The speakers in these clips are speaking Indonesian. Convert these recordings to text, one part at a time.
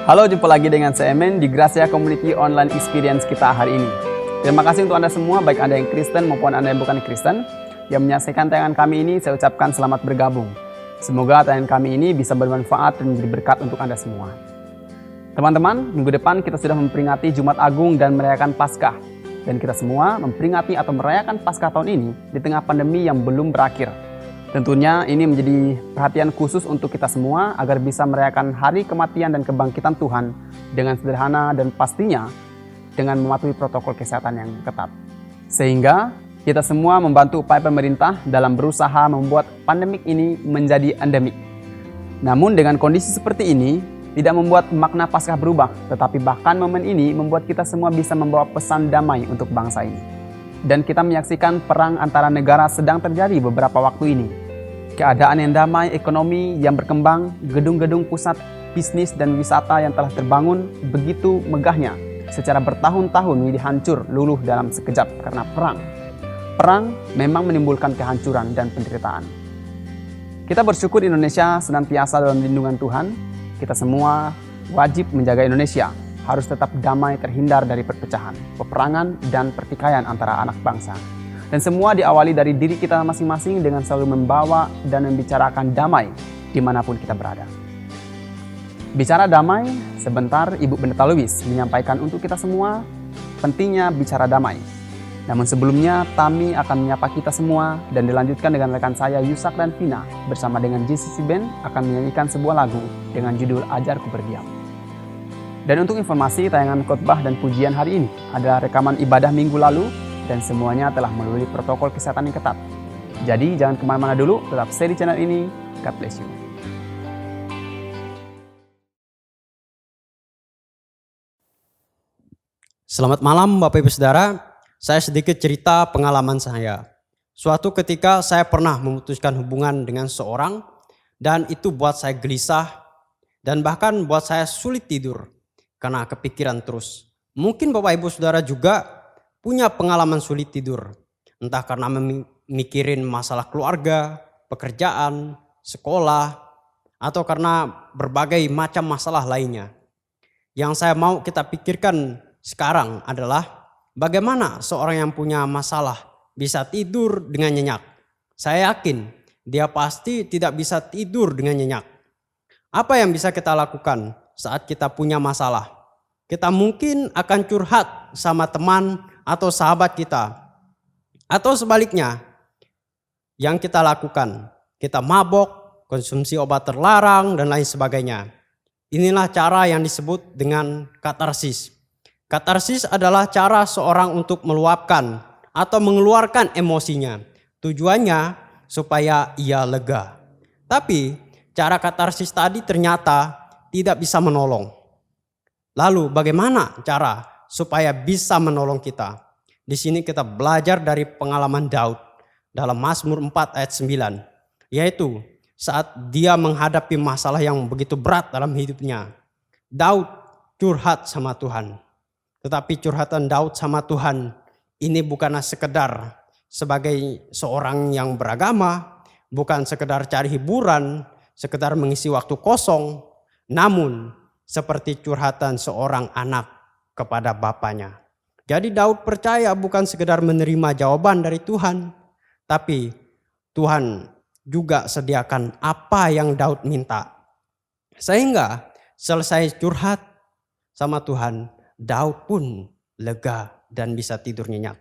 Halo, jumpa lagi dengan saya Men di Gracia Community Online Experience kita hari ini. Terima kasih untuk Anda semua, baik Anda yang Kristen maupun Anda yang bukan Kristen, yang menyaksikan tayangan kami ini. Saya ucapkan selamat bergabung. Semoga tayangan kami ini bisa bermanfaat dan menjadi berkat untuk Anda semua. Teman-teman, minggu depan kita sudah memperingati Jumat Agung dan merayakan Paskah. Dan kita semua memperingati atau merayakan Paskah tahun ini di tengah pandemi yang belum berakhir. Tentunya ini menjadi perhatian khusus untuk kita semua agar bisa merayakan hari kematian dan kebangkitan Tuhan dengan sederhana dan pastinya dengan mematuhi protokol kesehatan yang ketat. Sehingga kita semua membantu upaya pemerintah dalam berusaha membuat pandemik ini menjadi endemik. Namun dengan kondisi seperti ini tidak membuat makna Paskah berubah, tetapi bahkan momen ini membuat kita semua bisa membawa pesan damai untuk bangsa ini. Dan kita menyaksikan perang antara negara sedang terjadi beberapa waktu ini. Keadaan yang damai, ekonomi yang berkembang, gedung-gedung pusat bisnis dan wisata yang telah terbangun begitu megahnya secara bertahun-tahun ini hancur luluh dalam sekejap karena perang. Perang memang menimbulkan kehancuran dan penderitaan. Kita bersyukur Indonesia senantiasa dalam lindungan Tuhan. Kita semua wajib menjaga Indonesia, harus tetap damai, terhindar dari perpecahan, peperangan, dan pertikaian antara anak bangsa. Dan semua diawali dari diri kita masing-masing dengan selalu membawa dan membicarakan damai dimanapun kita berada. Bicara damai, sebentar Ibu Pendeta Louis menyampaikan untuk kita semua pentingnya bicara damai. Namun sebelumnya, Tami akan menyapa kita semua dan dilanjutkan dengan rekan saya Yusak dan Vina bersama dengan JCC Band akan menyanyikan sebuah lagu dengan judul Ajarku Berdiam. Dan untuk informasi, tayangan khotbah dan pujian hari ini adalah rekaman ibadah minggu lalu dan semuanya telah melalui protokol kesehatan yang ketat. Jadi jangan kemana-mana dulu, tetap stay di channel ini. God bless you. Selamat malam Bapak Ibu Saudara, saya sedikit cerita pengalaman saya. Suatu ketika saya pernah memutuskan hubungan dengan seorang dan itu buat saya gelisah dan bahkan buat saya sulit tidur karena kepikiran terus. Mungkin Bapak Ibu Saudara juga punya pengalaman sulit tidur, entah karena mikirin masalah keluarga, pekerjaan, sekolah, atau karena berbagai macam masalah lainnya. Yang saya mau kita pikirkan sekarang adalah bagaimana seorang yang punya masalah bisa tidur dengan nyenyak. Saya yakin dia pasti tidak bisa tidur dengan nyenyak. Apa yang bisa kita lakukan saat kita punya masalah? Kita mungkin akan curhat sama teman atau sahabat kita. Atau sebaliknya, yang kita lakukan, kita mabok, konsumsi obat terlarang, dan lain sebagainya. Inilah cara yang disebut dengan katarsis. Katarsis adalah cara seorang untuk meluapkan atau mengeluarkan emosinya. Tujuannya supaya ia lega. Tapi cara katarsis tadi ternyata tidak bisa menolong. Lalu bagaimana cara supaya bisa menolong kita? Di sini kita belajar dari pengalaman Daud dalam Mazmur 4 ayat 9. Yaitu saat dia menghadapi masalah yang begitu berat dalam hidupnya. Daud curhat sama Tuhan. Tetapi curhatan Daud sama Tuhan ini bukanlah sekedar sebagai seorang yang beragama. Bukan sekedar cari hiburan, sekedar mengisi waktu kosong. Namun seperti curhatan seorang anak kepada bapaknya. Jadi Daud percaya bukan sekedar menerima jawaban dari Tuhan, tapi Tuhan juga sediakan apa yang Daud minta. Sehingga selesai curhat sama Tuhan, Daud pun lega dan bisa tidur nyenyak.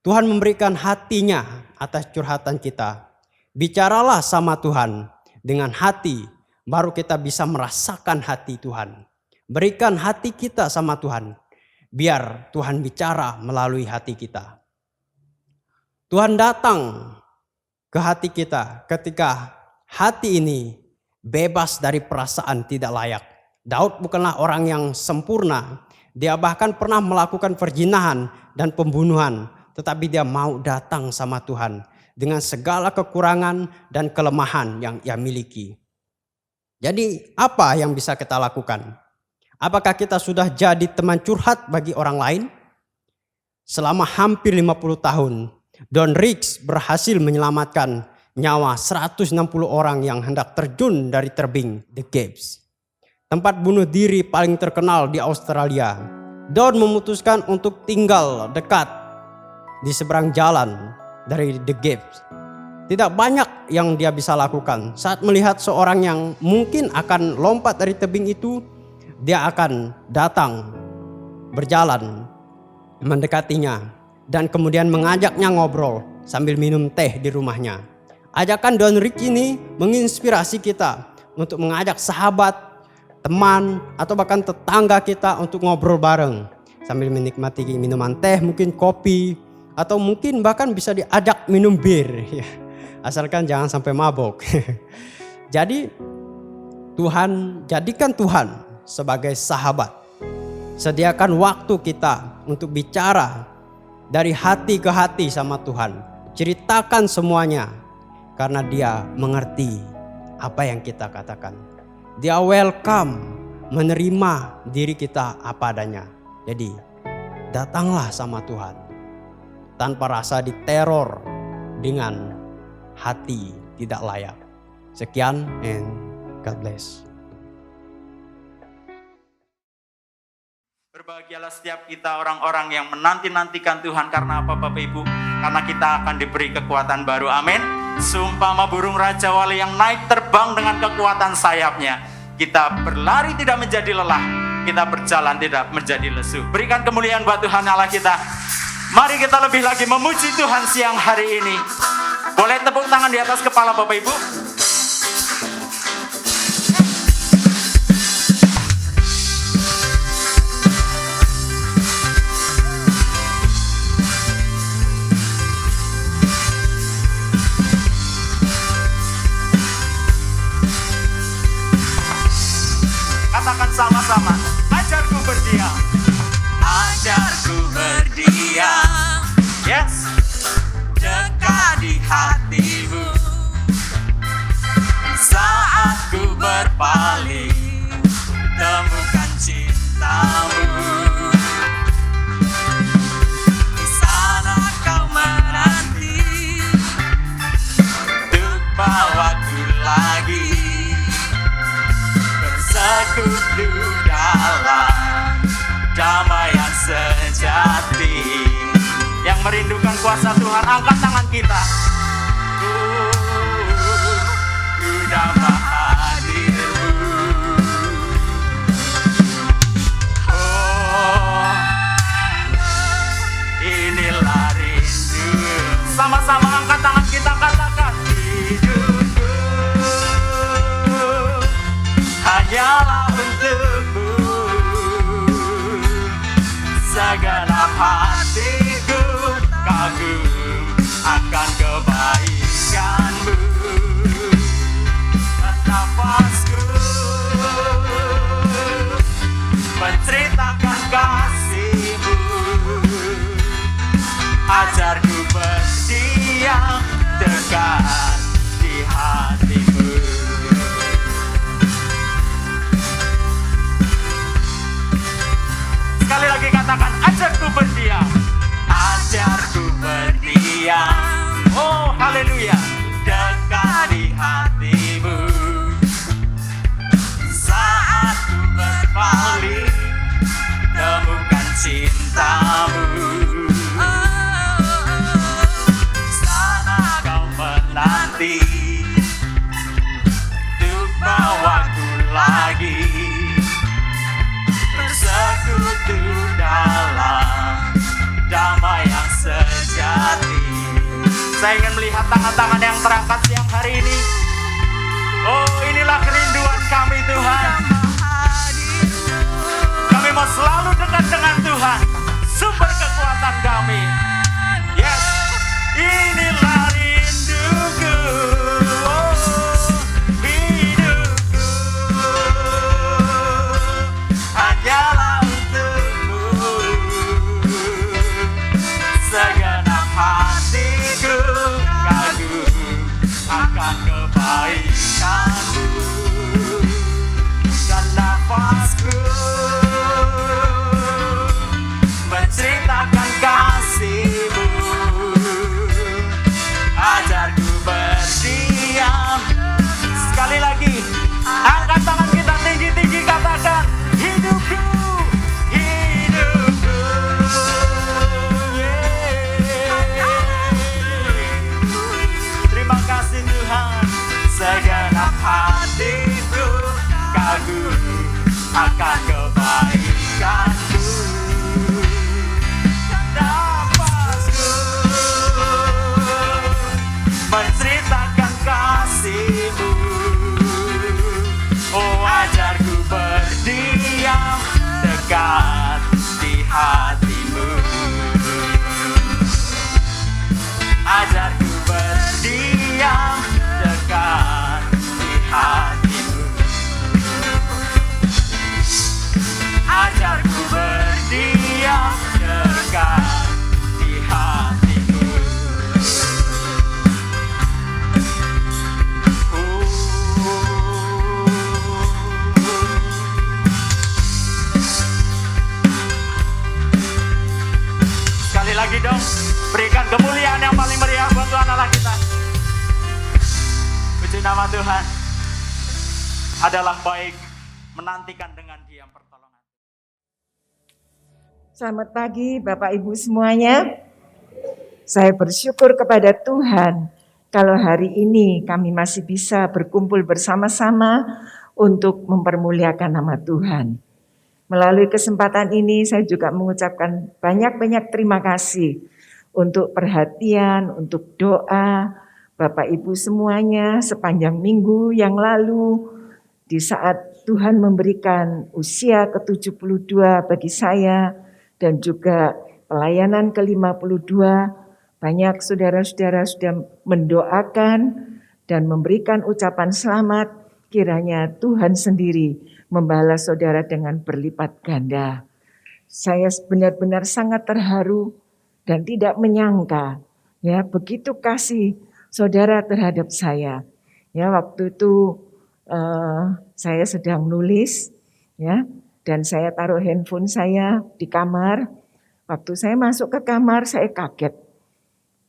Tuhan memberikan hatinya atas curhatan kita. Bicaralah sama Tuhan dengan hati, baru kita bisa merasakan hati Tuhan. Berikan hati kita sama Tuhan. Biar Tuhan bicara melalui hati kita. Tuhan datang ke hati kita ketika hati ini bebas dari perasaan tidak layak. Daud bukanlah orang yang sempurna. Dia bahkan pernah melakukan perzinahan dan pembunuhan. Tetapi dia mau datang sama Tuhan dengan segala kekurangan dan kelemahan yang ia miliki. Jadi apa yang bisa kita lakukan? Apakah kita sudah jadi teman curhat bagi orang lain? Selama hampir 50 tahun, Don Riggs berhasil menyelamatkan nyawa 160 orang yang hendak terjun dari tebing The Gaps. tempat bunuh diri paling terkenal di Australia. Daud memutuskan untuk tinggal dekat di seberang jalan dari The Gap. Tidak banyak yang dia bisa lakukan. Saat melihat seorang yang mungkin akan lompat dari tebing itu, dia akan datang, berjalan, mendekatinya, dan kemudian mengajaknya ngobrol sambil minum teh di rumahnya. Ajakan Don Rick ini menginspirasi kita untuk mengajak sahabat, teman, atau bahkan tetangga kita untuk ngobrol bareng sambil menikmati minuman teh, mungkin kopi, atau mungkin bahkan bisa diajak minum bir, ya. Asalkan jangan sampai mabok. Jadi jadikan Tuhan sebagai sahabat. Sediakan waktu kita untuk bicara dari hati ke hati sama Tuhan. Ceritakan semuanya karena Dia mengerti apa yang kita katakan. Dia welcome, menerima diri kita apa adanya. Jadi datanglah sama Tuhan tanpa rasa diteror dengan hati tidak layak. Sekian and God bless. Berbahagialah setiap kita orang-orang yang menanti-nantikan Tuhan. Karena apa Bapak Ibu? Karena kita akan diberi kekuatan baru. Amin. Seumpama burung Raja Wali yang naik terbang dengan kekuatan sayapnya. Kita berlari tidak menjadi lelah. Kita berjalan tidak menjadi lesu. Berikan kemuliaan buat Tuhan Allah kita. Mari kita lebih lagi memuji Tuhan siang hari ini. Boleh tepuk tangan di atas kepala Bapak Ibu. Katakan sama-sama, ajarku berdiam. Ajarku berdiam. Yes. Dekat di hatimu. Saat ku berpaling, temukan cintamu. Di sana kau menanti untuk bawaku lagi bersekutu dalam damai yang sejati. Yang merindukan kuasa Tuhan, angkat tangan kita. Damai hadirmu. Oh, inilah rindu. Sama-sama angkat tangan kita, katakan hidupku hanyalah untukmu. Segenap hatiku kagum akan kebaikanmu. Nafasku menceritakan kasihmu. Ajarku berdiam dekat di hatimu. Sekali lagi katakan, ajarku berdiam. Ajarku berdiam. Oh haleluya. Dekat di hatimu. Saat ku berpaling, temukan cintamu. Sana kau menanti untuk bawaku lagi bersekutu dalam damai yang sejati. Saya ingin melihat tangan-tangan yang terangkat siang hari ini. Oh, inilah kerinduan kami Tuhan. Kami mau selalu dekat dengan Tuhan, sumber kekuatan kami. Yes, inilah rinduku. Oh, hidupku hanyalah untukmu. Segenap hatiku kagum akan kebaikanmu. Dan nafasku menceritakan kasihmu. Ajarku berdiam. Sekali lagi, angkat tangan kita tinggi-tinggi, kata kasih Tuhan, segenap hatiku kagum akan kebaikan-Mu. Napasku menceritakan kasih-Mu. Oh, ajarku berdiam dekat di hati-Mu. Ajarku berdiam dekat di hati-Mu. Ajarku berdiam dekat di hati-Mu. Sekali lagi dong, berikan kemuliaan yang paling meriah buat Tuhan Allah kita. Puji nama Tuhan. Adalah baik menantikan dengan diam pertolongan. Selamat pagi Bapak Ibu semuanya. Saya bersyukur kepada Tuhan kalau hari ini kami masih bisa berkumpul bersama-sama untuk mempermuliakan nama Tuhan. Melalui kesempatan ini saya juga mengucapkan banyak-banyak terima kasih untuk perhatian, untuk doa Bapak Ibu semuanya sepanjang minggu yang lalu di saat Tuhan memberikan usia ke-72 bagi saya dan juga pelayanan ke-52. Banyak saudara-saudara sudah mendoakan dan memberikan ucapan selamat. Kiranya Tuhan sendiri membalas saudara dengan berlipat ganda. Saya benar-benar sangat terharu dan tidak menyangka ya begitu kasih saudara terhadap saya. Ya, waktu itu saya sedang nulis ya, dan saya taruh handphone saya di kamar. Waktu saya masuk ke kamar saya kaget.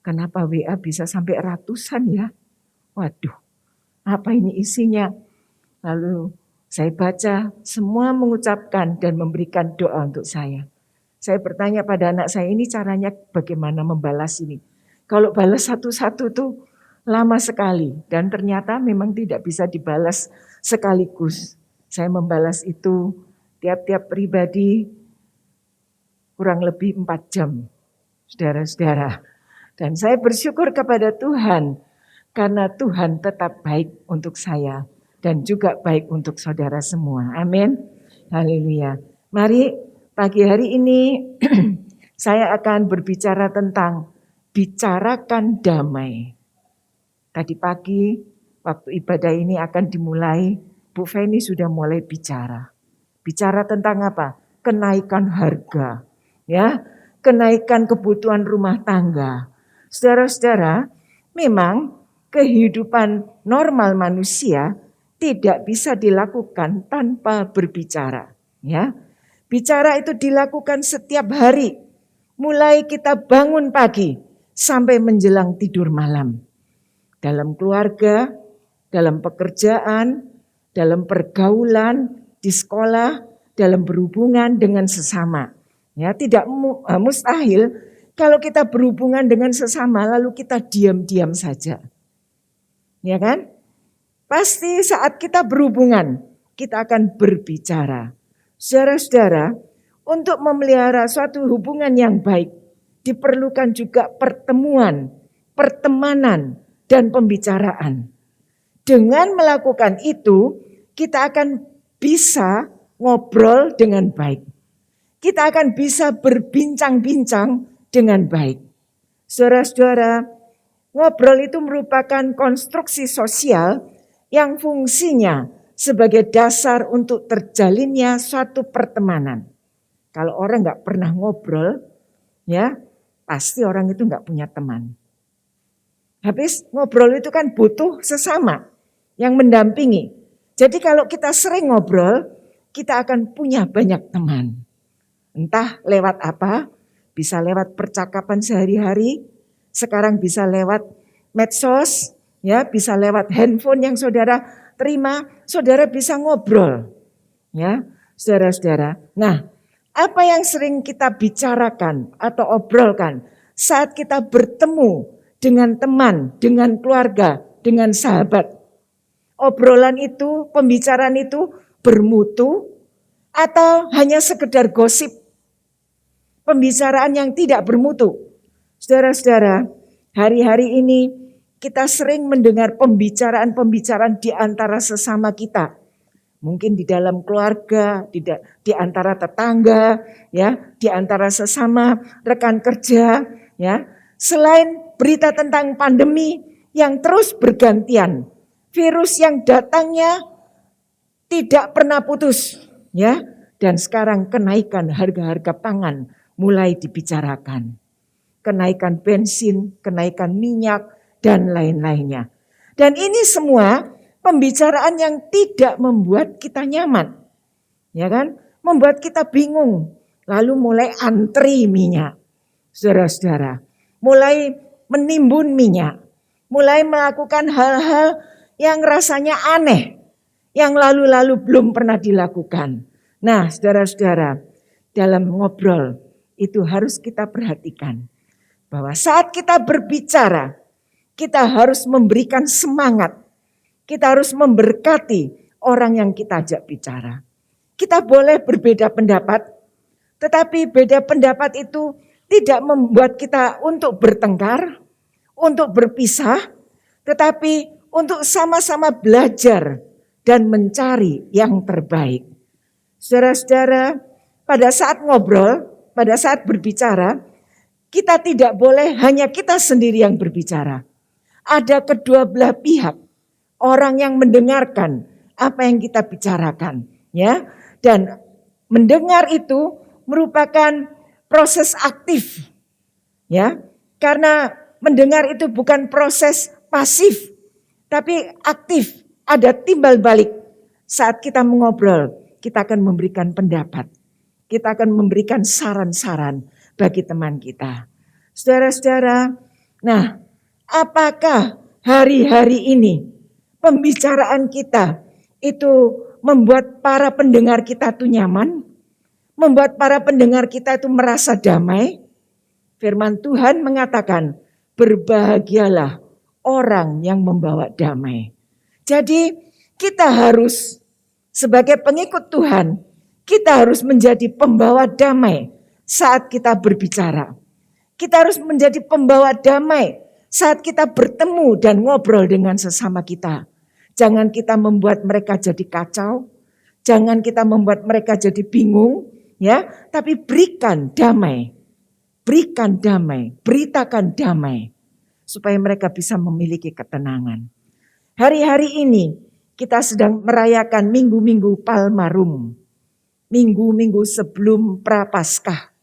Kenapa WA bisa sampai ratusan ya? Waduh, apa ini isinya? Lalu saya baca, semua mengucapkan dan memberikan doa untuk saya. Saya bertanya pada anak saya, ini caranya bagaimana membalas ini? Kalau balas satu-satu tuh lama sekali. Dan ternyata memang tidak bisa dibalas sekaligus. Saya membalas itu tiap-tiap pribadi kurang lebih 4 jam. Saudara-saudara. Dan saya bersyukur kepada Tuhan. Karena Tuhan tetap baik untuk saya. Dan juga baik untuk saudara semua. Amin. Haleluya. Mari pagi hari ini saya akan berbicara tentang bicarakan damai. Tadi pagi waktu ibadah ini akan dimulai, Bu Feni sudah mulai bicara. Bicara tentang apa? Kenaikan harga. Ya, kenaikan kebutuhan rumah tangga. Saudara-saudara, memang kehidupan normal manusia tidak bisa dilakukan tanpa berbicara, ya. Bicara itu dilakukan setiap hari, mulai kita bangun pagi sampai menjelang tidur malam. Dalam keluarga, dalam pekerjaan, dalam pergaulan, di sekolah, dalam berhubungan dengan sesama. Ya, tidak mustahil kalau kita berhubungan dengan sesama lalu kita diam-diam saja. Ya kan? Pasti saat kita berhubungan, kita akan berbicara. Saudara-saudara, untuk memelihara suatu hubungan yang baik, diperlukan juga pertemuan, pertemanan, dan pembicaraan. Dengan melakukan itu, kita akan bisa ngobrol dengan baik. Kita akan bisa berbincang-bincang dengan baik. Saudara-saudara, ngobrol itu merupakan konstruksi sosial yang fungsinya sebagai dasar untuk terjalinnya suatu pertemanan. Kalau orang nggak pernah ngobrol, ya pasti orang itu nggak punya teman. Habis ngobrol itu kan butuh sesama yang mendampingi. Jadi kalau kita sering ngobrol, kita akan punya banyak teman. Entah lewat apa, bisa lewat percakapan sehari-hari, sekarang bisa lewat medsos, ya, bisa lewat handphone yang saudara terima, saudara bisa ngobrol. Ya, saudara-saudara. Nah, apa yang sering kita bicarakan atau obrolkan saat kita bertemu dengan teman, dengan keluarga, dengan sahabat? Obrolan itu, pembicaraan itu bermutu atau hanya sekedar gosip? Pembicaraan yang tidak bermutu. Saudara-saudara, hari-hari ini kita sering mendengar pembicaraan-pembicaraan di antara sesama kita. Mungkin di dalam keluarga, di antara tetangga, ya, di antara sesama rekan kerja, ya. Selain berita tentang pandemi yang terus bergantian, virus yang datangnya tidak pernah putus, ya. Dan sekarang kenaikan harga-harga pangan mulai dibicarakan. Kenaikan bensin, kenaikan minyak, dan lain-lainnya. Dan ini semua pembicaraan yang tidak membuat kita nyaman. Ya kan? Membuat kita bingung. Lalu mulai antri minyak. Saudara-saudara, mulai menimbun minyak. Mulai melakukan hal-hal yang rasanya aneh. Yang lalu-lalu belum pernah dilakukan. Nah, saudara-saudara, dalam ngobrol itu harus kita perhatikan. Bahwa saat kita berbicara, kita harus memberikan semangat. Kita harus memberkati orang yang kita ajak bicara. Kita boleh berbeda pendapat, tetapi beda pendapat itu tidak membuat kita untuk bertengkar, untuk berpisah, tetapi untuk sama-sama belajar dan mencari yang terbaik. Saudara-saudara, pada saat ngobrol, pada saat berbicara, kita tidak boleh hanya kita sendiri yang berbicara. Ada kedua belah pihak, orang yang mendengarkan apa yang kita bicarakan, ya. Dan mendengar itu merupakan proses aktif, ya. Karena mendengar itu bukan proses pasif, tapi aktif. Ada timbal balik. Saat kita mengobrol, kita akan memberikan pendapat. Kita akan memberikan saran-saran bagi teman kita. Saudara-saudara, nah, apakah hari-hari ini pembicaraan kita itu membuat para pendengar kita itu nyaman? Membuat para pendengar kita itu merasa damai? Firman Tuhan mengatakan, berbahagialah orang yang membawa damai. Jadi kita harus sebagai pengikut Tuhan, kita harus menjadi pembawa damai saat kita berbicara. Kita harus menjadi pembawa damai saat kita bertemu dan ngobrol dengan sesama kita. Jangan kita membuat mereka jadi kacau. Jangan kita membuat mereka jadi bingung. Ya, tapi berikan damai. Berikan damai. Beritakan damai. Supaya mereka bisa memiliki ketenangan. Hari-hari ini kita sedang merayakan minggu-minggu Palmarum. Minggu-minggu sebelum Prapaskah.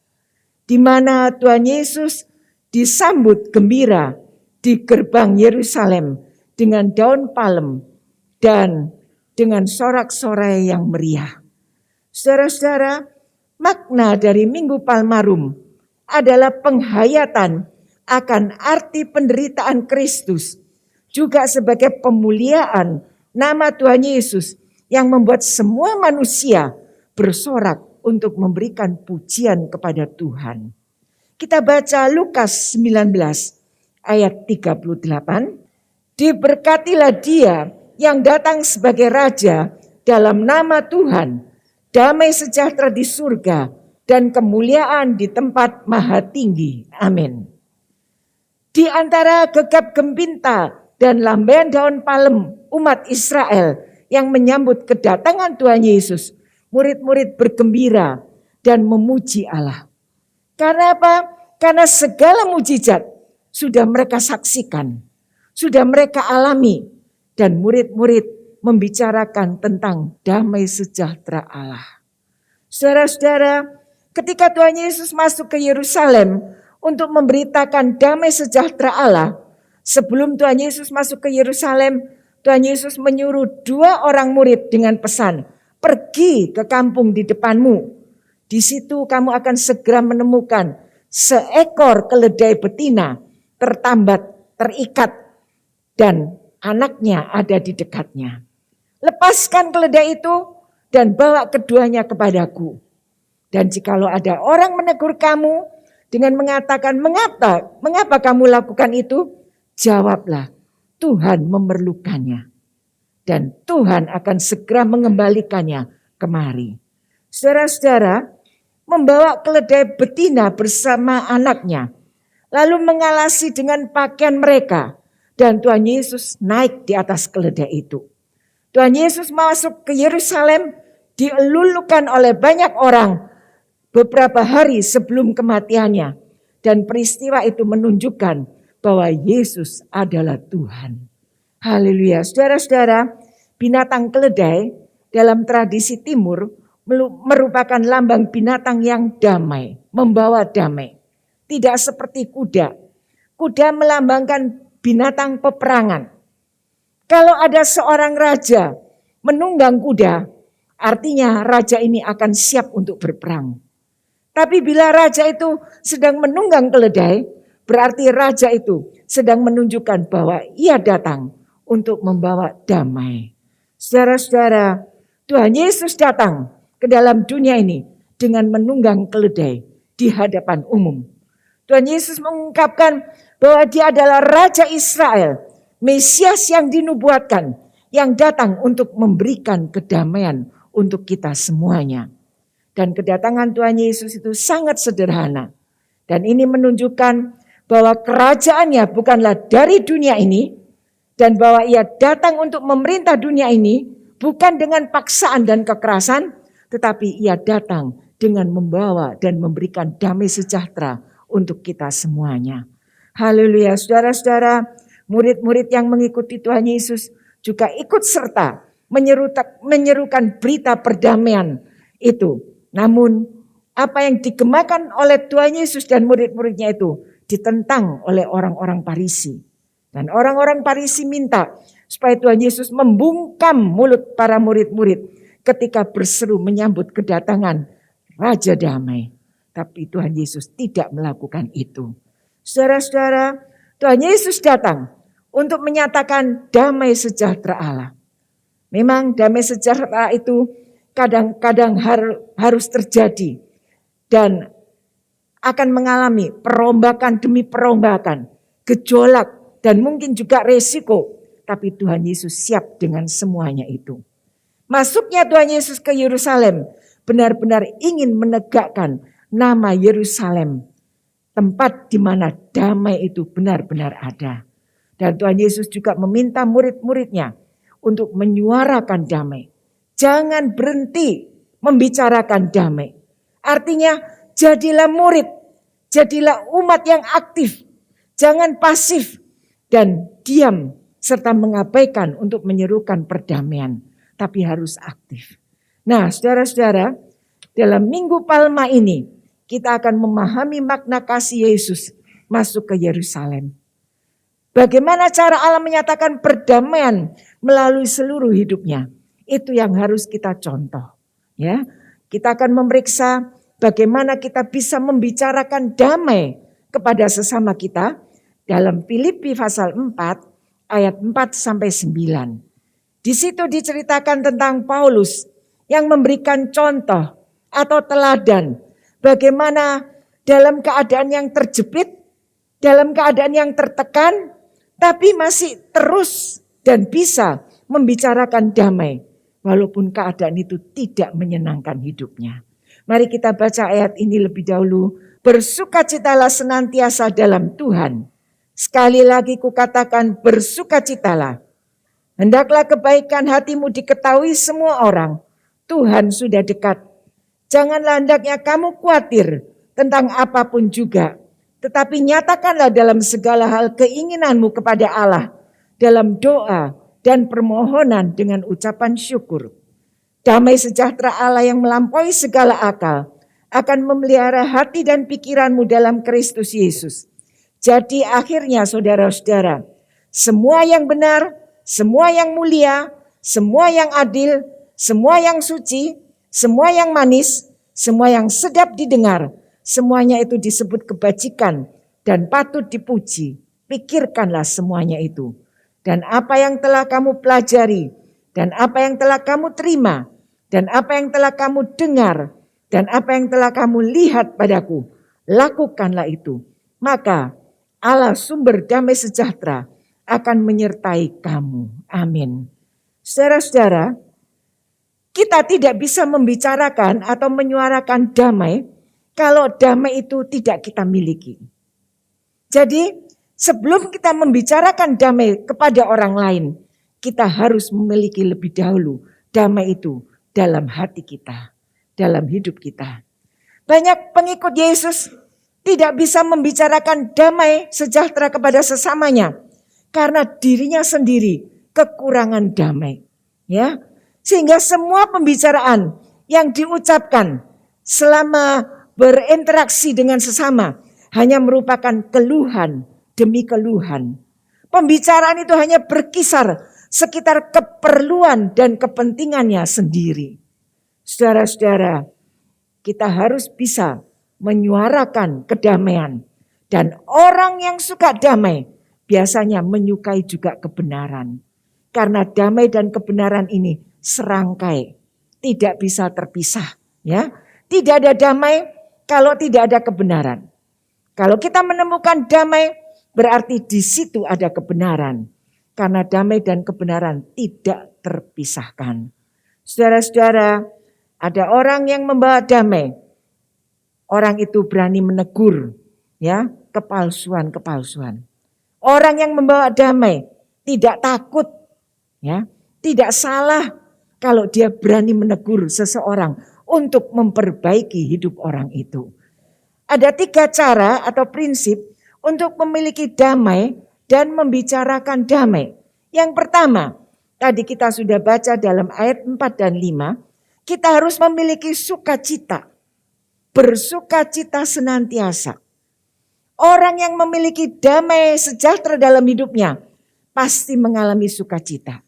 Di mana Tuhan Yesus disambut gembira di gerbang Yerusalem dengan daun palem dan dengan sorak-sorai yang meriah. Saudara-saudara, makna dari Minggu Palmarum adalah penghayatan akan arti penderitaan Kristus, juga sebagai pemuliaan nama Tuhan Yesus yang membuat semua manusia bersorak untuk memberikan pujian kepada Tuhan. Kita baca Lukas 19 ayat 38. Diberkatilah dia yang datang sebagai raja dalam nama Tuhan. Damai sejahtera di surga dan kemuliaan di tempat maha tinggi. Amin. Di antara gegap gempita dan lambaian daun palem umat Israel yang menyambut kedatangan Tuhan Yesus, murid-murid bergembira dan memuji Allah. Karena apa? Karena segala mujizat sudah mereka saksikan, sudah mereka alami, dan murid-murid membicarakan tentang damai sejahtera Allah. Saudara-saudara, ketika Tuhan Yesus masuk ke Yerusalem untuk memberitakan damai sejahtera Allah, sebelum Tuhan Yesus masuk ke Yerusalem, Tuhan Yesus menyuruh 2 orang murid dengan pesan, pergi ke kampung di depanmu. Di situ kamu akan segera menemukan seekor keledai betina tertambat, terikat, dan anaknya ada di dekatnya. Lepaskan keledai itu dan bawa keduanya kepadaku. Dan jikalau ada orang menegur kamu dengan mengatakan, mengapa kamu lakukan itu? Jawablah, Tuhan memerlukannya. Dan Tuhan akan segera mengembalikannya kemari. Saudara-saudara, membawa keledai betina bersama anaknya, lalu mengalasi dengan pakaian mereka, dan Tuhan Yesus naik di atas keledai itu. Tuhan Yesus masuk ke Yerusalem, dielulukan oleh banyak orang beberapa hari sebelum kematiannya, dan peristiwa itu menunjukkan bahwa Yesus adalah Tuhan. Haleluya. Saudara-saudara, binatang keledai dalam tradisi timur merupakan lambang binatang yang damai, membawa damai. Tidak seperti kuda. Kuda melambangkan binatang peperangan. Kalau ada seorang raja menunggang kuda, artinya raja ini akan siap untuk berperang. Tapi bila raja itu sedang menunggang keledai, berarti raja itu sedang menunjukkan bahwa ia datang untuk membawa damai. Saudara-saudara, Tuhan Yesus datang ke dalam dunia ini dengan menunggang keledai di hadapan umum. Tuhan Yesus mengungkapkan bahwa dia adalah Raja Israel, Mesias yang dinubuatkan, yang datang untuk memberikan kedamaian untuk kita semuanya. Dan kedatangan Tuhan Yesus itu sangat sederhana. Dan ini menunjukkan bahwa kerajaannya bukanlah dari dunia ini, dan bahwa ia datang untuk memerintah dunia ini bukan dengan paksaan dan kekerasan, tetapi ia datang dengan membawa dan memberikan damai sejahtera untuk kita semuanya. Haleluya. Saudara-saudara, murid-murid yang mengikuti Tuhan Yesus juga ikut serta menyerukan berita perdamaian itu. Namun apa yang digemakan oleh Tuhan Yesus dan murid-muridnya itu ditentang oleh orang-orang Farisi. Dan orang-orang Farisi minta supaya Tuhan Yesus membungkam mulut para murid-murid ketika berseru menyambut kedatangan Raja Damai. Tapi Tuhan Yesus tidak melakukan itu. Saudara-saudara, Tuhan Yesus datang untuk menyatakan damai sejahtera Allah. Memang damai sejahtera itu kadang-kadang harus terjadi dan akan mengalami perombakan demi perombakan, gejolak dan mungkin juga resiko. Tapi Tuhan Yesus siap dengan semuanya itu. Masuknya Tuhan Yesus ke Yerusalem benar-benar ingin menegakkan nama Yerusalem, tempat di mana damai itu benar-benar ada. Dan Tuhan Yesus juga meminta murid-muridnya untuk menyuarakan damai. Jangan berhenti membicarakan damai. Artinya jadilah murid, jadilah umat yang aktif. Jangan pasif dan diam serta mengabaikan untuk menyerukan perdamaian. Tapi harus aktif. Nah, saudara-saudara, dalam Minggu Palma ini kita akan memahami makna kasih Yesus masuk ke Yerusalem. Bagaimana cara Allah menyatakan perdamaian melalui seluruh hidupnya? Itu yang harus kita contoh. Ya, kita akan memeriksa bagaimana kita bisa membicarakan damai kepada sesama kita dalam Filipi pasal 4 ayat 4 sampai 9. Di situ diceritakan tentang Paulus yang memberikan contoh atau teladan bagaimana dalam keadaan yang terjepit, dalam keadaan yang tertekan, tapi masih terus dan bisa membicarakan damai walaupun keadaan itu tidak menyenangkan hidupnya. Mari kita baca ayat ini lebih dahulu. Bersukacitalah senantiasa dalam Tuhan. Sekali lagi kukatakan bersukacitalah. Hendaklah kebaikan hatimu diketahui semua orang. Tuhan sudah dekat. Janganlah hendaknya kamu khawatir tentang apapun juga. Tetapi nyatakanlah dalam segala hal keinginanmu kepada Allah. Dalam doa dan permohonan dengan ucapan syukur. Damai sejahtera Allah yang melampaui segala akal akan memelihara hati dan pikiranmu dalam Kristus Yesus. Jadi akhirnya saudara-saudara, semua yang benar, semua yang mulia, semua yang adil, semua yang suci, semua yang manis, semua yang sedap didengar, semuanya itu disebut kebajikan dan patut dipuji. Pikirkanlah semuanya itu. Dan apa yang telah kamu pelajari, dan apa yang telah kamu terima, dan apa yang telah kamu dengar, dan apa yang telah kamu lihat padaku, lakukanlah itu. Maka Allah sumber damai sejahtera akan menyertai kamu. Amin. Saudara-saudara, kita tidak bisa membicarakan atau menyuarakan damai kalau damai itu tidak kita miliki. Jadi sebelum kita membicarakan damai kepada orang lain, kita harus memiliki lebih dahulu damai itu dalam hati kita, dalam hidup kita. Banyak pengikut Yesus tidak bisa membicarakan damai sejahtera kepada sesamanya karena dirinya sendiri kekurangan damai. Ya, sehingga semua pembicaraan yang diucapkan selama berinteraksi dengan sesama hanya merupakan keluhan demi keluhan. Pembicaraan itu hanya berkisar sekitar keperluan dan kepentingannya sendiri. Saudara-saudara, kita harus bisa menyuarakan kedamaian. Dan orang yang suka damai biasanya menyukai juga kebenaran. Karena damai dan kebenaran ini serangkai, tidak bisa terpisah. Ya, tidak ada damai kalau tidak ada kebenaran. Kalau kita menemukan damai, berarti di situ ada kebenaran. Karena damai dan kebenaran tidak terpisahkan. Saudara-saudara, ada orang yang membawa damai. Orang itu berani menegur, ya, kepalsuan-kepalsuan. Orang yang membawa damai tidak takut, ya, tidak salah kalau dia berani menegur seseorang untuk memperbaiki hidup orang itu. Ada 3 cara atau prinsip untuk memiliki damai dan membicarakan damai. Yang pertama, tadi kita sudah baca dalam ayat 4 dan 5, kita harus memiliki sukacita. Bersukacita senantiasa. Orang yang memiliki damai sejahtera dalam hidupnya pasti mengalami sukacita.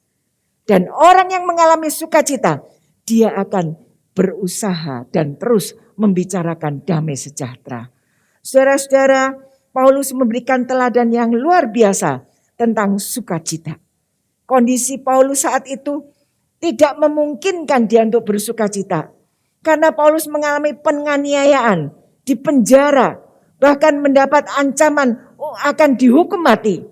Dan orang yang mengalami sukacita, dia akan berusaha dan terus membicarakan damai sejahtera. Saudara-saudara, Paulus memberikan teladan yang luar biasa tentang sukacita. Kondisi Paulus saat itu tidak memungkinkan dia untuk bersukacita. Karena Paulus mengalami penganiayaan, dipenjara, bahkan mendapat ancaman akan dihukum mati.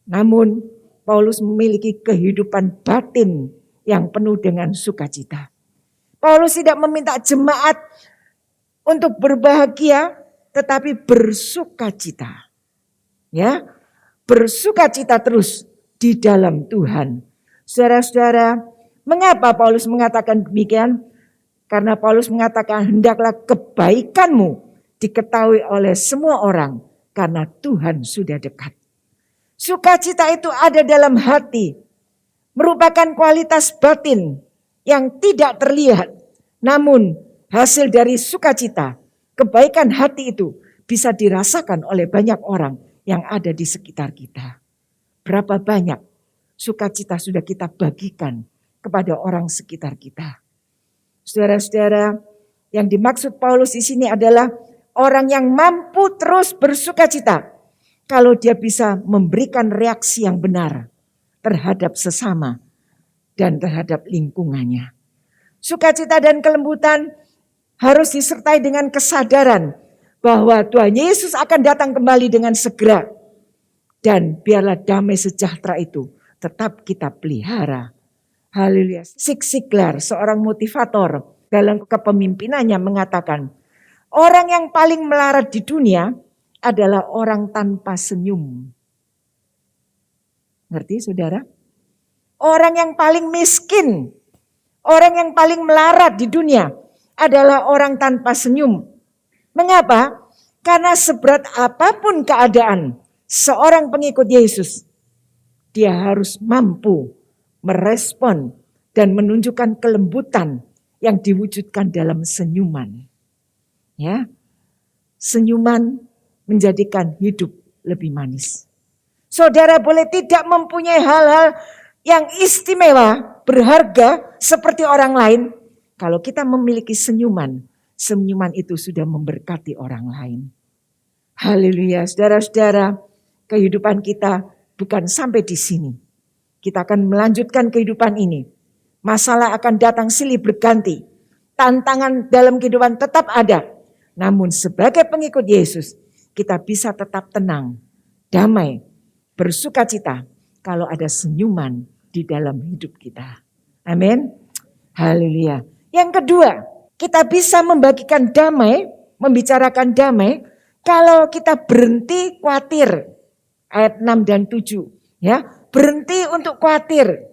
Namun Paulus memiliki kehidupan batin yang penuh dengan sukacita. Paulus tidak meminta jemaat untuk berbahagia, tetapi bersukacita. Ya, bersukacita terus di dalam Tuhan. Saudara-saudara, mengapa Paulus mengatakan demikian? Karena Paulus mengatakan hendaklah kebaikanmu diketahui oleh semua orang karena Tuhan sudah dekat. Sukacita itu ada dalam hati, merupakan kualitas batin yang tidak terlihat. Namun hasil dari sukacita, kebaikan hati itu bisa dirasakan oleh banyak orang yang ada di sekitar kita. Berapa banyak sukacita sudah kita bagikan kepada orang sekitar kita. Saudara-saudara, yang dimaksud Paulus di sini adalah orang yang mampu terus bersukacita kalau dia bisa memberikan reaksi yang benar terhadap sesama dan terhadap lingkungannya. Sukacita dan kelembutan harus disertai dengan kesadaran bahwa Tuhan Yesus akan datang kembali dengan segera. Dan biarlah damai sejahtera itu tetap kita pelihara. Haleluya. Zig Ziglar, seorang motivator dalam kepemimpinannya mengatakan, orang yang paling melarat di dunia adalah orang tanpa senyum. Ngerti saudara? Orang yang paling miskin, orang yang paling melarat di dunia adalah orang tanpa senyum. Mengapa? Karena seberat apapun keadaan seorang pengikut Yesus, dia harus mampu merespon dan menunjukkan kelembutan yang diwujudkan dalam senyuman. Ya, senyuman menjadikan hidup lebih manis. Saudara boleh tidak mempunyai hal-hal yang istimewa, berharga seperti orang lain. Kalau kita memiliki senyuman, senyuman itu sudah memberkati orang lain. Haleluya, saudara-saudara, kehidupan kita bukan sampai di sini. Kita akan melanjutkan kehidupan ini. Masalah akan datang silih berganti. Tantangan dalam kehidupan tetap ada. Namun sebagai pengikut Yesus, kita bisa tetap tenang, damai. bersukacita kalau ada senyuman di dalam hidup kita. Amin. Haleluya. Yang kedua, kita bisa membagikan damai, membicarakan damai kalau kita berhenti khawatir. Ayat 6 dan 7. Ya, berhenti untuk khawatir.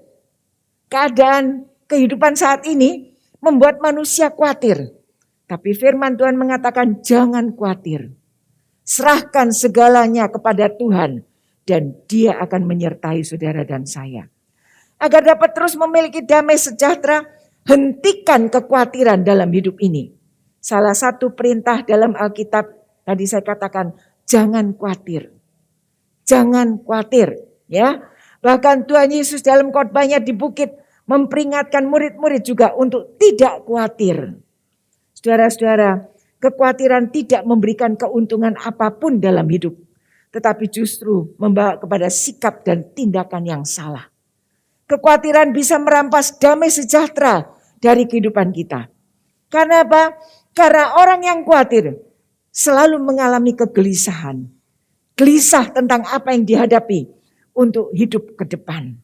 Keadaan kehidupan saat ini membuat manusia khawatir. Tapi firman Tuhan mengatakan jangan khawatir. Serahkan segalanya kepada Tuhan dan Dia akan menyertai saudara dan saya. Agar dapat terus memiliki damai sejahtera, hentikan kekhawatiran dalam hidup ini. Salah satu perintah dalam Alkitab tadi saya katakan jangan khawatir. Jangan khawatir, ya. Bahkan Tuhan Yesus dalam khotbahnya di bukit memperingatkan murid-murid juga untuk tidak khawatir. Saudara-saudara, kekhawatiran tidak memberikan keuntungan apapun dalam hidup, tetapi justru membawa kepada sikap dan tindakan yang salah. Kekhawatiran bisa merampas damai sejahtera dari kehidupan kita. Karena apa? Karena orang yang khawatir selalu mengalami kegelisahan. Gelisah tentang apa yang dihadapi untuk hidup ke depan.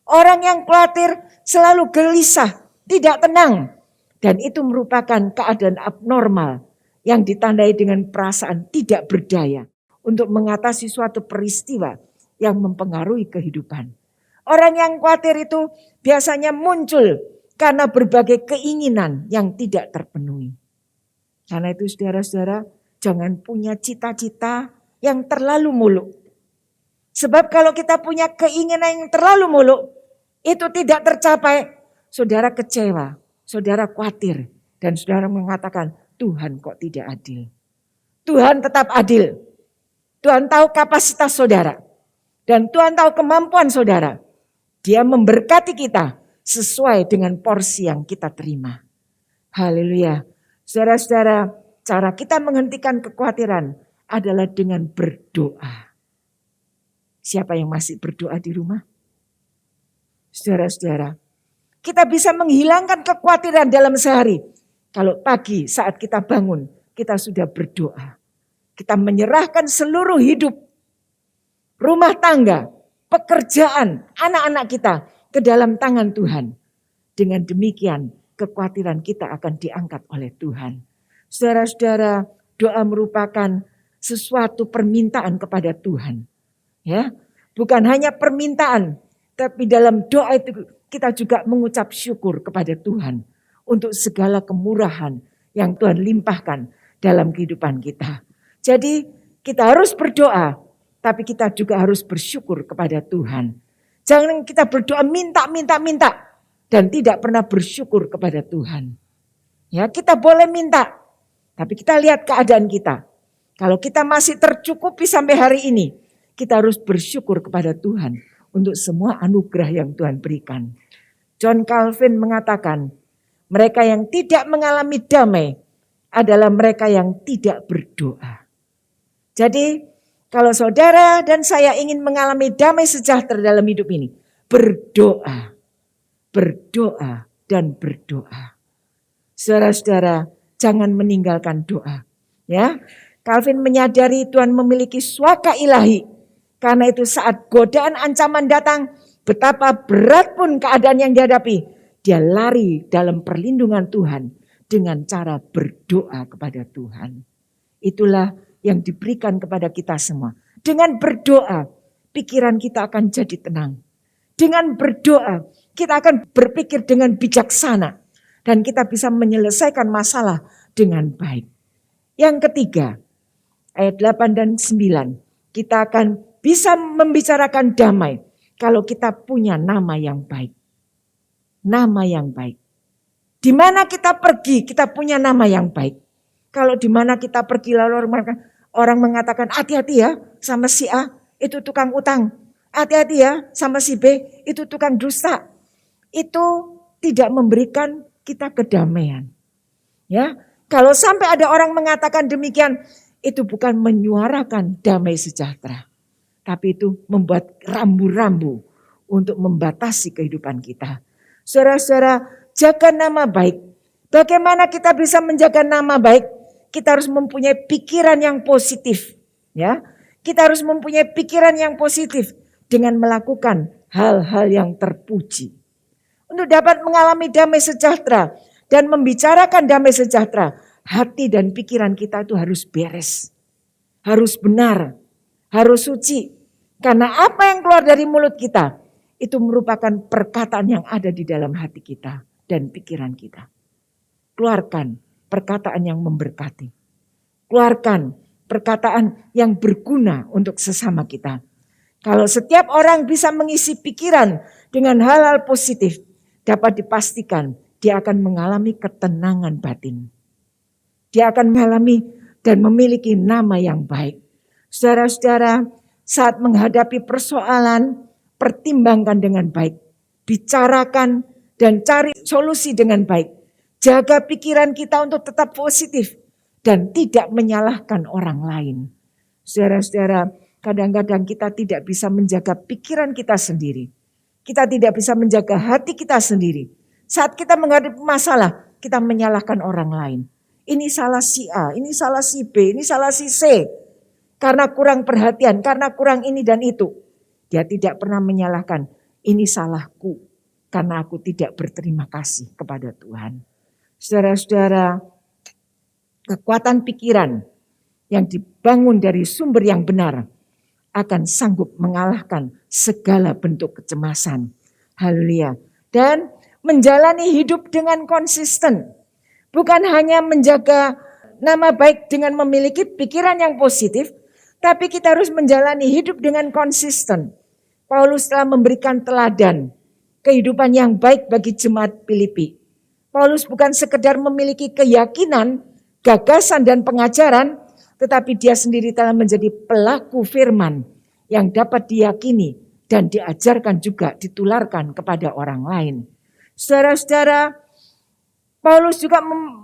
Orang yang khawatir selalu gelisah, tidak tenang. Dan itu merupakan keadaan abnormal yang ditandai dengan perasaan tidak berdaya untuk mengatasi suatu peristiwa yang mempengaruhi kehidupan. Orang yang khawatir itu biasanya muncul karena berbagai keinginan yang tidak terpenuhi. Karena itu saudara-saudara, jangan punya cita-cita yang terlalu muluk. Sebab kalau kita punya keinginan yang terlalu muluk, itu tidak tercapai, saudara kecewa, saudara khawatir, dan saudara mengatakan, Tuhan kok tidak adil. Tuhan tetap adil. Tuhan tahu kapasitas saudara. Dan Tuhan tahu kemampuan saudara. Dia memberkati kita sesuai dengan porsi yang kita terima. Haleluya. Saudara-saudara, cara kita menghentikan kekhawatiran adalah dengan berdoa. Siapa yang masih berdoa di rumah? Saudara-saudara, kita bisa menghilangkan kekhawatiran dalam sehari. Kalau pagi saat kita bangun, kita sudah berdoa. Kita menyerahkan seluruh hidup, rumah tangga, pekerjaan, anak-anak kita ke dalam tangan Tuhan. Dengan demikian, kekhawatiran kita akan diangkat oleh Tuhan. Saudara-saudara, doa merupakan sesuatu permintaan kepada Tuhan. Ya, bukan hanya permintaan, tapi dalam doa itu kita juga mengucap syukur kepada Tuhan untuk segala kemurahan yang Tuhan limpahkan dalam kehidupan kita. Jadi kita harus berdoa, tapi kita juga harus bersyukur kepada Tuhan. Jangan kita berdoa minta dan tidak pernah bersyukur kepada Tuhan. Ya, kita boleh minta, tapi kita lihat keadaan kita. Kalau kita masih tercukupi sampai hari ini, kita harus bersyukur kepada Tuhan untuk semua anugerah yang Tuhan berikan. John Calvin mengatakan, mereka yang tidak mengalami damai adalah mereka yang tidak berdoa. Jadi, kalau saudara dan saya ingin mengalami damai sejahtera dalam hidup ini, berdoa, berdoa, dan berdoa. Saudara-saudara, jangan meninggalkan doa. Ya, Calvin menyadari Tuhan memiliki suaka ilahi. Karena itu saat godaan ancaman datang, betapa berat pun keadaan yang dihadapi, dia lari dalam perlindungan Tuhan dengan cara berdoa kepada Tuhan. Itulah yang diberikan kepada kita semua. Dengan berdoa, pikiran kita akan jadi tenang. Dengan berdoa, kita akan berpikir dengan bijaksana. Dan kita bisa menyelesaikan masalah dengan baik. Yang ketiga, ayat 8 dan 9. Kita akan bisa membicarakan damai kalau kita punya nama yang baik. Nama yang baik. Di mana kita pergi, kita punya nama yang baik. Kalau di mana kita pergi lalu orang mengatakan hati-hati ya sama si A, itu tukang utang. Hati-hati ya sama si B, itu tukang dusta. Itu tidak memberikan kita kedamaian. Ya, kalau sampai ada orang mengatakan demikian, itu bukan menyuarakan damai sejahtera. Tapi itu membuat rambu-rambu untuk membatasi kehidupan kita. Saudara-saudara, jaga nama baik. Bagaimana kita bisa menjaga nama baik? Kita harus mempunyai pikiran yang positif. Ya, Kita harus mempunyai pikiran yang positif dengan melakukan hal-hal yang terpuji. Untuk dapat mengalami damai sejahtera dan membicarakan damai sejahtera, hati dan pikiran kita itu harus beres. Harus benar, harus suci. Karena apa yang keluar dari mulut kita, itu merupakan perkataan yang ada di dalam hati kita dan pikiran kita. Keluarkan perkataan yang memberkati. Keluarkan perkataan yang berguna untuk sesama kita. Kalau setiap orang bisa mengisi pikiran dengan hal-hal positif, dapat dipastikan dia akan mengalami ketenangan batin. Dia akan mengalami dan memiliki nama yang baik. Saudara-saudara, saat menghadapi persoalan, pertimbangkan dengan baik. Bicarakan dan cari solusi dengan baik. Jaga pikiran kita untuk tetap positif dan tidak menyalahkan orang lain. Saudara-saudara, kadang-kadang kita tidak bisa menjaga pikiran kita sendiri. Kita tidak bisa menjaga hati kita sendiri. Saat kita menghadapi masalah, kita menyalahkan orang lain. Ini salah si A, ini salah si B, ini salah si C. Karena kurang perhatian, karena kurang ini dan itu. Dia tidak pernah menyalahkan, ini salahku. Karena aku tidak berterima kasih kepada Tuhan. Saudara-saudara, kekuatan pikiran yang dibangun dari sumber yang benar akan sanggup mengalahkan segala bentuk kecemasan. Haleluya. Dan menjalani hidup dengan konsisten. Bukan hanya menjaga nama baik dengan memiliki pikiran yang positif, tapi kita harus menjalani hidup dengan konsisten. Paulus telah memberikan teladan kehidupan yang baik bagi jemaat Filipi. Paulus bukan sekedar memiliki keyakinan, gagasan dan pengajaran, tetapi dia sendiri telah menjadi pelaku firman yang dapat diyakini dan diajarkan juga ditularkan kepada orang lain. Saudara-saudara, Paulus juga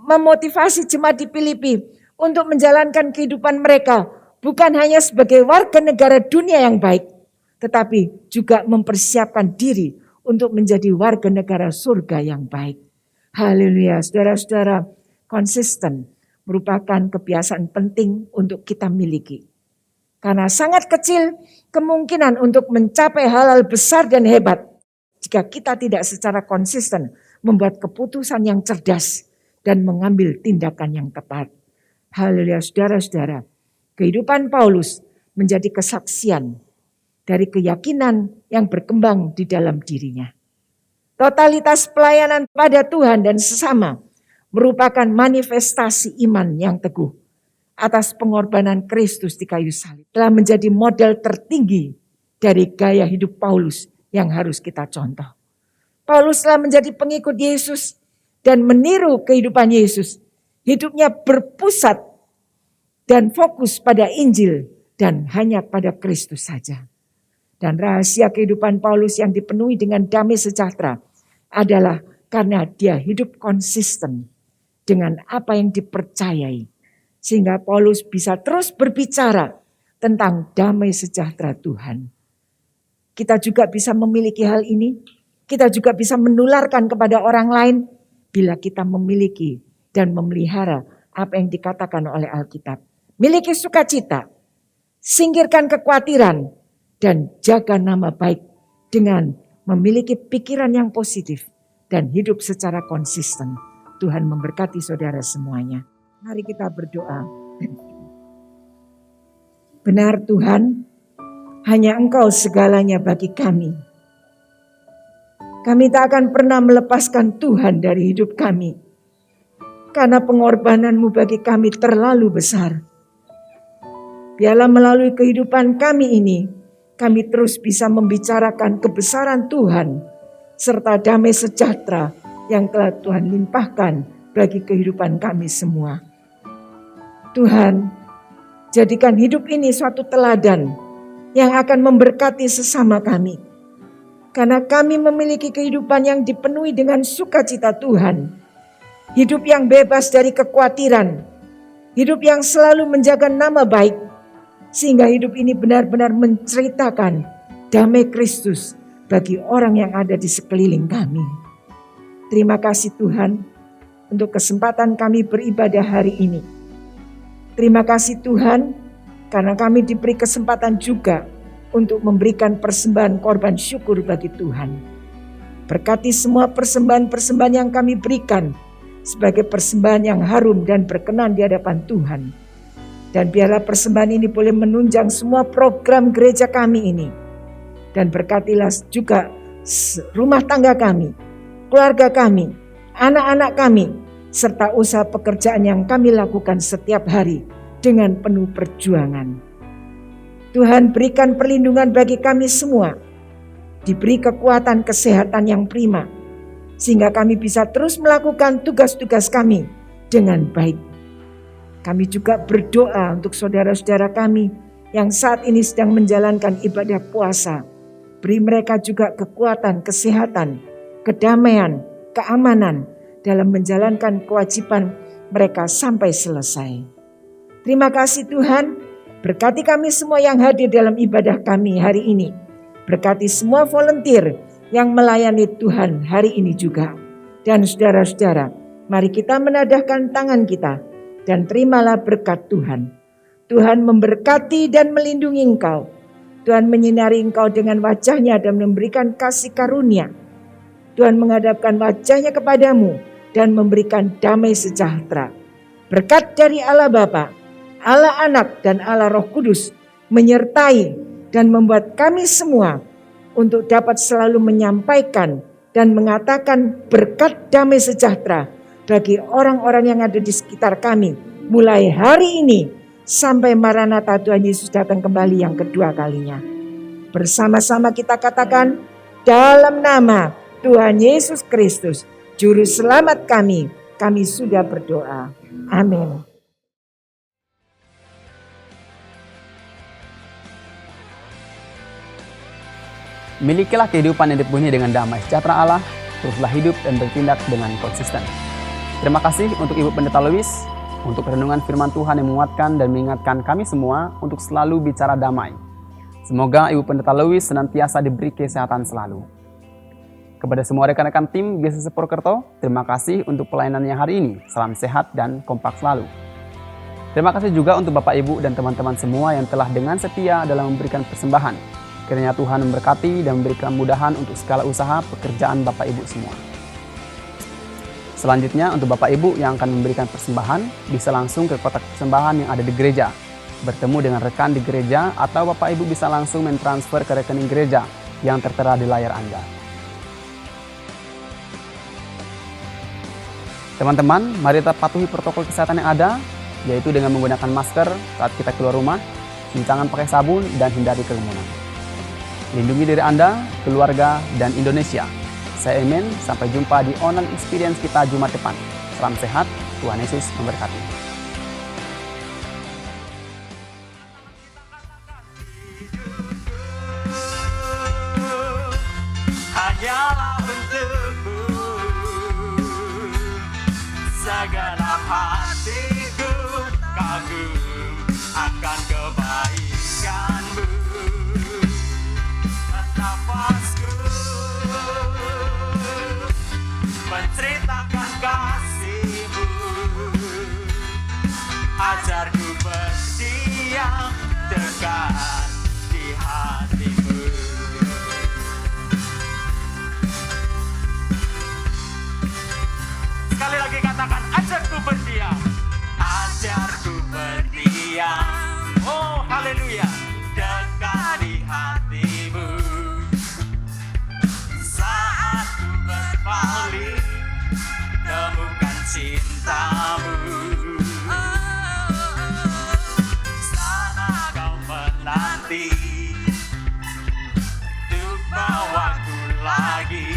memotivasi jemaat di Filipi untuk menjalankan kehidupan mereka bukan hanya sebagai warga negara dunia yang baik, tetapi juga mempersiapkan diri untuk menjadi warga negara surga yang baik. Haleluya, saudara-saudara, konsisten merupakan kebiasaan penting untuk kita miliki. Karena sangat kecil kemungkinan untuk mencapai hal-hal besar dan hebat jika kita tidak secara konsisten membuat keputusan yang cerdas dan mengambil tindakan yang tepat. Haleluya, saudara-saudara. Kehidupan Paulus menjadi kesaksian dari keyakinan yang berkembang di dalam dirinya. Totalitas pelayanan pada Tuhan dan sesama merupakan manifestasi iman yang teguh atas pengorbanan Kristus di kayu salib. Telah menjadi model tertinggi dari gaya hidup Paulus yang harus kita contoh. Paulus telah menjadi pengikut Yesus dan meniru kehidupan Yesus. Hidupnya berpusat dan fokus pada Injil dan hanya pada Kristus saja. Dan rahasia kehidupan Paulus yang dipenuhi dengan damai sejahtera adalah karena dia hidup konsisten dengan apa yang dipercayai. Sehingga Paulus bisa terus berbicara tentang damai sejahtera Tuhan. Kita juga bisa memiliki hal ini. Kita juga bisa menularkan kepada orang lain bila kita memiliki dan memelihara apa yang dikatakan oleh Alkitab. Miliki sukacita, singkirkan kekhawatiran, dan jaga nama baik dengan memiliki pikiran yang positif dan hidup secara konsisten. Tuhan memberkati saudara semuanya. Mari kita berdoa. Benar Tuhan, hanya Engkau segalanya bagi kami. Kami tak akan pernah melepaskan Tuhan dari hidup kami. Karena pengorbanan-Mu bagi kami terlalu besar. Biarlah melalui kehidupan kami ini, kami terus bisa membicarakan kebesaran Tuhan, serta damai sejahtera yang telah Tuhan limpahkan bagi kehidupan kami semua. Tuhan, jadikan hidup ini suatu teladan yang akan memberkati sesama kami. Karena kami memiliki kehidupan yang dipenuhi dengan sukacita Tuhan. Hidup yang bebas dari kekhawatiran. Hidup yang selalu menjaga nama baik. Sehingga hidup ini benar-benar menceritakan damai Kristus bagi orang yang ada di sekeliling kami. Terima kasih Tuhan untuk kesempatan kami beribadah hari ini. Terima kasih Tuhan karena kami diberi kesempatan juga untuk memberikan persembahan korban syukur bagi Tuhan. Berkati semua persembahan-persembahan yang kami berikan sebagai persembahan yang harum dan berkenan di hadapan Tuhan. Dan biarlah persembahan ini boleh menunjang semua program gereja kami ini. Dan berkatilah juga rumah tangga kami, keluarga kami, anak-anak kami, serta usaha pekerjaan yang kami lakukan setiap hari dengan penuh perjuangan. Tuhan, berikan perlindungan bagi kami semua, diberi kekuatan kesehatan yang prima, sehingga kami bisa terus melakukan tugas-tugas kami dengan baik. Kami juga berdoa untuk saudara-saudara kami yang saat ini sedang menjalankan ibadah puasa. Beri mereka juga kekuatan, kesehatan, kedamaian, keamanan dalam menjalankan kewajiban mereka sampai selesai. Terima kasih Tuhan. Berkati kami semua yang hadir dalam ibadah kami hari ini. Berkati semua volunteer yang melayani Tuhan hari ini juga. Dan saudara-saudara, mari kita menadahkan tangan kita dan terimalah berkat Tuhan. Tuhan memberkati dan melindungi engkau. Tuhan menyinari engkau dengan wajah-Nya dan memberikan kasih karunia. Tuhan menghadapkan wajah-Nya kepadamu dan memberikan damai sejahtera. Berkat dari Allah Bapa, Allah Anak dan Allah Roh Kudus menyertai dan membuat kami semua untuk dapat selalu menyampaikan dan mengatakan berkat damai sejahtera bagi orang-orang yang ada di sekitar kami mulai hari ini sampai Maranatha Tuhan Yesus datang kembali yang kedua kalinya. Bersama-sama kita katakan dalam nama Tuhan Yesus Kristus, Juru Selamat kami sudah berdoa. Amin. Milikilah kehidupan yang dipenuhi dengan damai sejahtera Allah, teruslah hidup dan bertindak dengan konsisten. Terima kasih untuk Ibu Pendeta Louis, untuk renungan firman Tuhan yang menguatkan dan mengingatkan kami semua untuk selalu bicara damai. Semoga Ibu Pendeta Louis senantiasa diberi kesehatan selalu. Kepada semua rekan-rekan tim GCC Purwokerto, terima kasih untuk pelayanannya hari ini. Salam sehat dan kompak selalu. Terima kasih juga untuk Bapak Ibu dan teman-teman semua yang telah dengan setia dalam memberikan persembahan. Kiranya Tuhan memberkati dan memberikan kemudahan untuk segala usaha pekerjaan Bapak Ibu semua. Selanjutnya untuk Bapak Ibu yang akan memberikan persembahan, bisa langsung ke kotak persembahan yang ada di gereja, bertemu dengan rekan di gereja, atau Bapak Ibu bisa langsung mentransfer ke rekening gereja yang tertera di layar Anda. Teman-teman, mari tetap patuhi protokol kesehatan yang ada, yaitu dengan menggunakan masker saat kita keluar rumah, cuci tangan pakai sabun, dan hindari kerumunan. Lindungi diri Anda, keluarga, dan Indonesia. Saya Emen, sampai jumpa di online experience kita Jumat depan. Salam sehat, Tuhan Yesus memberkati. Hanyalah bentukmu, segala hatiku kagum akan kebaikanmu. Nafasku menceritakan kasih-Mu, ajarku berdiam dekat di hati-Mu. Sekali lagi katakan, ajarku berdiam, ajarku berdiam. Oh haleluya, dekat di hati-Mu. Saat ku berpaling, temukan cinta-Mu. Sana kau menanti untuk bawaku lagi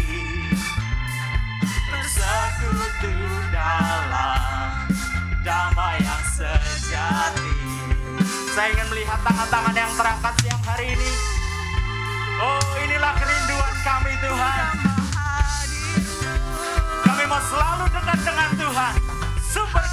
bersekutu dalam damai yang sejati. Saya ingin melihat tangan-tangan yang terangkat siang hari ini. Oh, inilah kerinduan kami Tuhan. Kami mau selalu dekat dengan Tuhan. Super